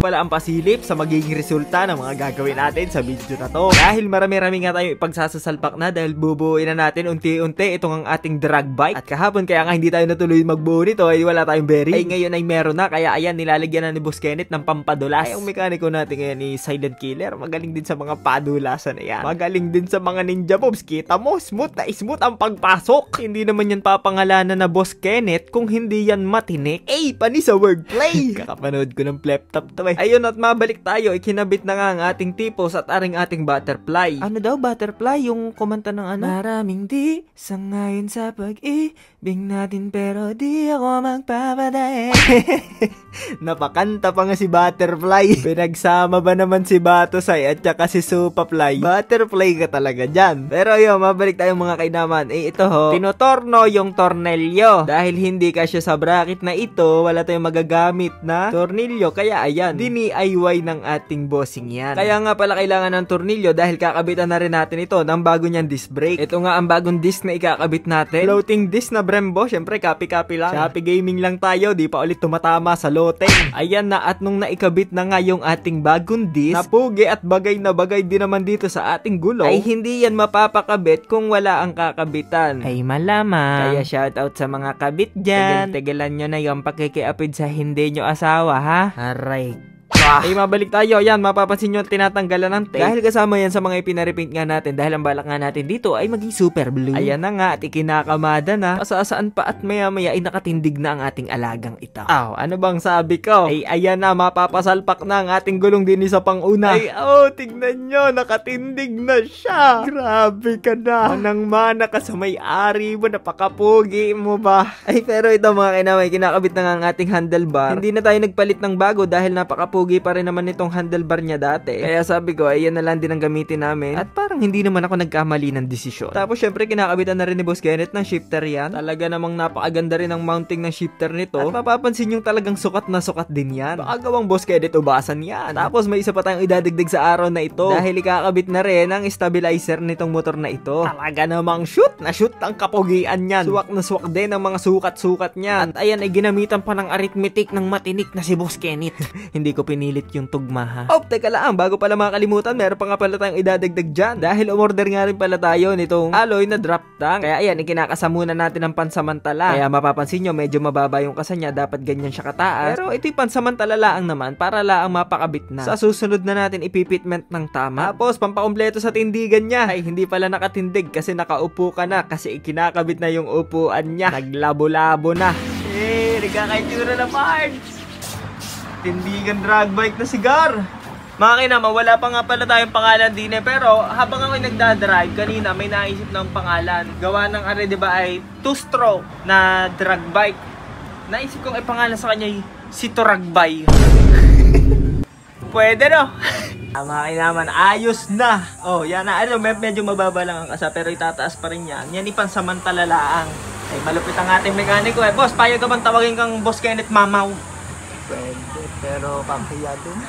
pala ang pasilip sa magiging resulta ng mga gagawin natin sa video na to. Dahil marami-rami nga tayong ipagsasasalpak na dahil bubuuin na natin unti-unti itong ang ating drag bike. At kahapon kaya nga hindi tayo natuloy magbuo nito ay wala tayong bearing. Ay ngayon ay meron na, kaya ayan nilalagyan na ni Boss Kenneth ng pampadulas. Ay ang mekaniko natin ngayon ni Silent Killer, magaling din sa mga padulasan na yan. Magaling din sa mga ninja moves. Kita mo, smooth na smooth ang pagpasok. Hindi naman yan papangalanan na Boss Kenneth kung hindi yan matinik. Pani sa wordplay. Kakapanood ko ng laptop to eh. Ayun, at mabalik tayo. Ikinabit na nga ang ating tipos at ating butterfly. Ano daw butterfly? Yung kumanta ng ano? Maraming di sangayon sa pag-ibig natin pero di ako magpapadaya. Napakanta pa nga si Butterfly. Pinagsama ba naman si Batosay at saka si Supafly? Butterfly ka talaga dyan. Pero yun, mabalik tayong mga kainaman. Ito ho, tinotorno yung tornilyo. Dahil hindi kasya sa bracket na ito, wala tayong magagamit na tornilyo. Kaya ayan, DIY ng ating bossing yan. Kaya nga pala kailangan ng tornilyo dahil kakabitan na rin natin ito ng bago niyang disc brake. Ito nga ang bagong disc na ikakabit natin. Floating disc na Brembo. Syempre, copy-copy lang. Shopee gaming lang tayo. Di pa ulit tumatama sa loteng. Ayan na, at nung naikabit na nga yung ating bagong disc, napugi at bagay na bagay din naman dito sa ating gulong, ay hindi yan mapapakabit kung wala ang kakabitan. Ay malamang. Kaya shoutout sa mga kabit dyan. Tegelan nyo na yung pakikiapid sa hindi nyo asawa, ha? Aray. Ay mabalik tayo. Ayan, mapapansin nyo tinatanggalan ng tape. Dahil kasama yan sa mga ipinarepaint nga natin. Dahil ang balak nga natin dito ay maging super blue. Ayan na nga, at ikinakamada na. Pasasaan pa at maya maya ay nakatindig na ang ating alagang ito. Ano bang sabi ko? Ay ayan na, mapapasalpak na ang ating gulong din sa panguna. Ay tignan nyo, nakatindig na siya. Grabe ka na. Manang-mana ka sa may-ari mo, napakapugi mo ba? Ay pero ito mga kinamay, kinakabit na nga ang ating handlebar. Hindi na tayo nagpalit ng bago dahil napakapugi pa rin naman itong handlebar niya dati. Kaya sabi ko, ayan na lang din ang gamitin namin. At parang hindi naman ako nagkamali ng desisyon. Tapos syempre kinakabitan na rin ni Boss Kenneth ng shifter yan. Talaga namang napakaganda rin ang mounting ng shifter nito. At mapapansin yung talagang sukat na sukat din yan. Baka gawang Boss Kenneth ubasan yan. Tapos may isa pa tayong idadagdag sa araw na ito. Dahil ikakabit na rin ang stabilizer nitong motor na ito. Talaga namang shoot na shoot ang kapugian yan. Suwak na suwak din ang mga sukat-sukat niyan. At ayan ay ginamitan pa ng arithmetic ng matinik na si Boss Kenneth. Hindi ko pinilit yung tugma, ha. Teka lang, bago pala makalimutan, meron pa nga pala tayong idadagdag dyan. Dahil umorder nga rin pala tayo nitong alloy na drop tank. Kaya ayan, ikinakasa muna natin ng pansamantala. Kaya mapapansin nyo, medyo mababa yung kasa niya. Dapat ganyan siya kataas. Pero ito'y pansamantala lang naman para lang mapakabit na. Sa susunod na natin ipipitment ng tama. Tapos, pampakumpleto sa tindigan niya. Ay, hindi pala nakatindig kasi nakaupo ka na. Kasi ikinakabit na yung upuan niya. Naglabo-labo na. Nagkakaitsura na parts. Tindigan drag bike na sigar. Mga kinama, wala pa nga pala tayong pangalan din eh. Pero habang ako nagdadrive, kanina may naisip ng pangalan. Gawa ng diba ay 2-stroke na drag bike. Naisip kong ipangalan sa kanya si Toragbay. Pwede no? Mga kinaman, ayos na. Yan na. Medyo mababa lang ang kasa pero itataas pa rin yan. Yan ipansamantala laang. Ay malupit ang ating mekaniko eh. Boss, payag ka bang tawagin kang Boss Kenneth Mamaw? Pwede, pero pampahiya dun.